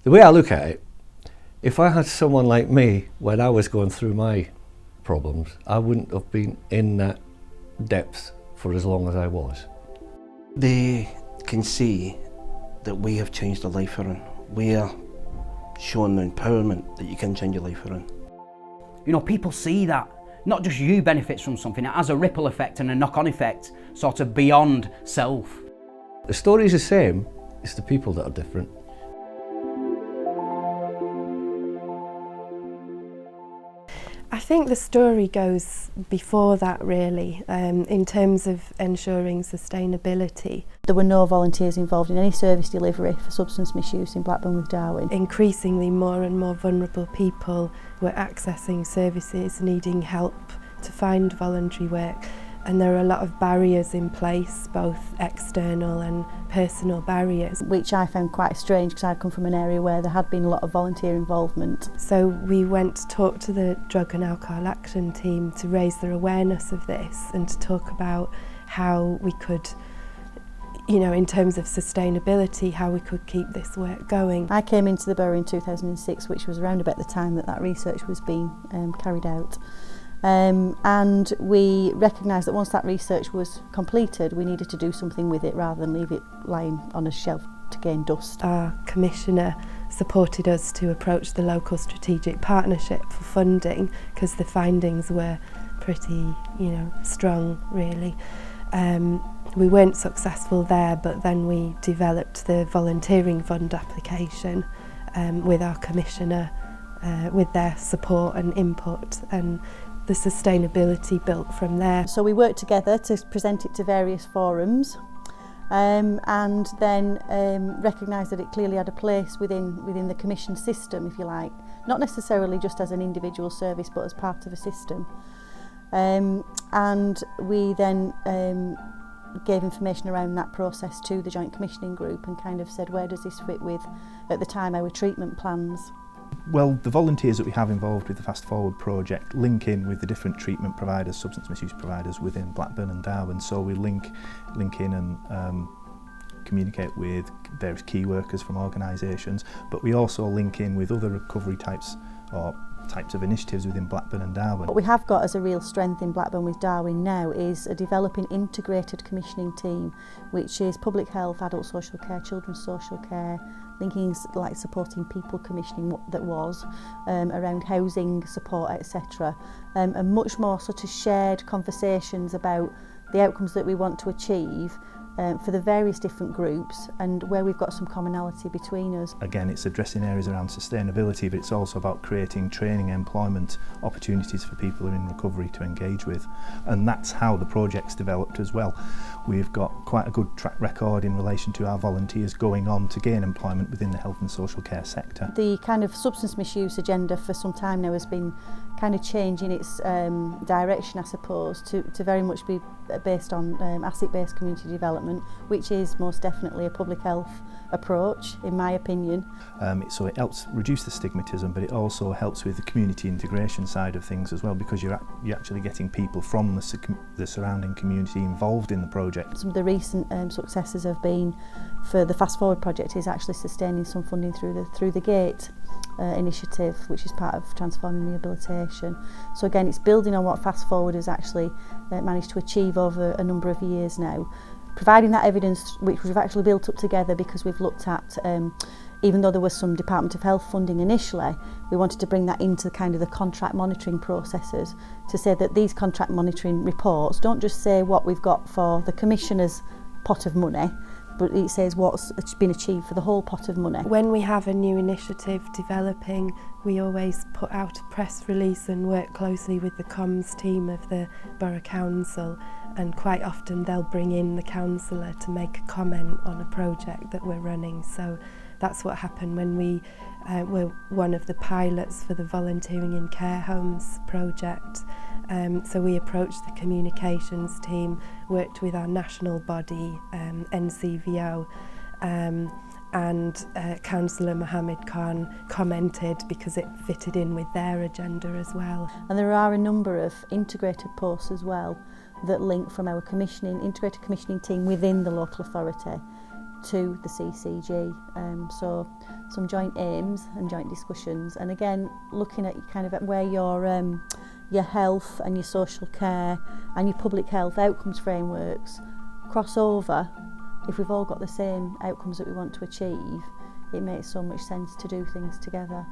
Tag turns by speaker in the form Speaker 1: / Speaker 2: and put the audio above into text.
Speaker 1: The way I look at it, if I had someone like me when I was going through my problems, I wouldn't have been in that depth for as long as I was.
Speaker 2: They can see that we have changed their life around. We are showing the empowerment that you can change your life around.
Speaker 3: You know, people see that. Not just you benefits from something, it has a ripple effect and a knock-on effect, sort of beyond self.
Speaker 1: The story's the same, it's the people that are different.
Speaker 4: I think the story goes before that really, in terms of ensuring sustainability.
Speaker 5: There were no volunteers involved in any service delivery for substance misuse in Blackburn with Darwen.
Speaker 4: Increasingly more and more vulnerable people were accessing services, needing help to find voluntary work. And there are a lot of barriers in place, both external and personal barriers.
Speaker 5: Which I found quite strange because I'd come from an area where there had been a lot of volunteer involvement.
Speaker 4: So we went to talk to the Drug and Alcohol Action team to raise their awareness of this and to talk about how we could, you know, in terms of sustainability, how we could keep this work going.
Speaker 5: I came into the borough in 2006, which was around about the time that research was being carried out. And we recognised that once that research was completed, we needed to do something with it rather than leave it lying on a shelf to gain dust.
Speaker 4: Our commissioner supported us to approach the local strategic partnership for funding because the findings were pretty, you know, strong really. We weren't successful there, but then we developed the volunteering fund application with our commissioner, with their support and input, and the sustainability built from there.
Speaker 5: So we worked together to present it to various forums and then recognised that it clearly had a place within the commission system, if you like, not necessarily just as an individual service but as part of a system. And we then gave information around that process to the joint commissioning group and kind of said, where does this fit with, at the time, our treatment plans?
Speaker 6: Well, the volunteers that we have involved with the Fast Forward project link in with the different treatment providers, substance misuse providers within Blackburn and Darwen. So we link in and communicate with various key workers from organisations, but we also link in with other recovery types of initiatives within Blackburn and Darwen.
Speaker 5: What we have got as a real strength in Blackburn with Darwen now is a developing integrated commissioning team, which is public health, adult social care, children's social care, linking like supporting people commissioning that was around housing support, etc. And much more sort of shared conversations about the outcomes that we want to achieve for the various different groups and where we've got some commonality between us.
Speaker 6: Again, it's addressing areas around sustainability, but it's also about creating training, employment opportunities for people who are in recovery to engage with. And that's how the project's developed as well. We've got quite a good track record in relation to our volunteers going on to gain employment within the health and social care sector.
Speaker 5: The kind of substance misuse agenda for some time now has been kind of changing its direction, I suppose, to very much be based on asset-based community development, which is most definitely a public health approach, in my opinion.
Speaker 6: So it helps reduce the stigmatism, but it also helps with the community integration side of things as well, because you're actually getting people from the surrounding community involved in the project.
Speaker 5: Some of the recent successes have been for the Fast Forward project is actually sustaining some funding through the Gate initiative, which is part of transforming rehabilitation. So again, it's building on what Fast Forward has actually managed to achieve over a number of years now, providing that evidence which we've actually built up together, because we've looked at, even though there was some Department of Health funding initially, we wanted to bring that into kind of the contract monitoring processes to say that these contract monitoring reports don't just say what we've got for the Commissioner's pot of money, but it says what's been achieved for the whole pot of money.
Speaker 4: When we have a new initiative developing, we always put out a press release and work closely with the comms team of the Borough Council, and quite often they'll bring in the councillor to make a comment on a project that we're running. So that's what happened when we were one of the pilots for the Volunteering in Care Homes project. So we approached the communications team, worked with our national body, NCVO, and Councillor Mohammed Khan commented because it fitted in with their agenda as well.
Speaker 5: And there are a number of integrated posts as well that link from our integrated commissioning team within the local authority to the CCG. So some joint aims and joint discussions, and again looking at kind of at where your health and your social care and your public health outcomes frameworks cross over. If we've all got the same outcomes that we want to achieve, it makes so much sense to do things together.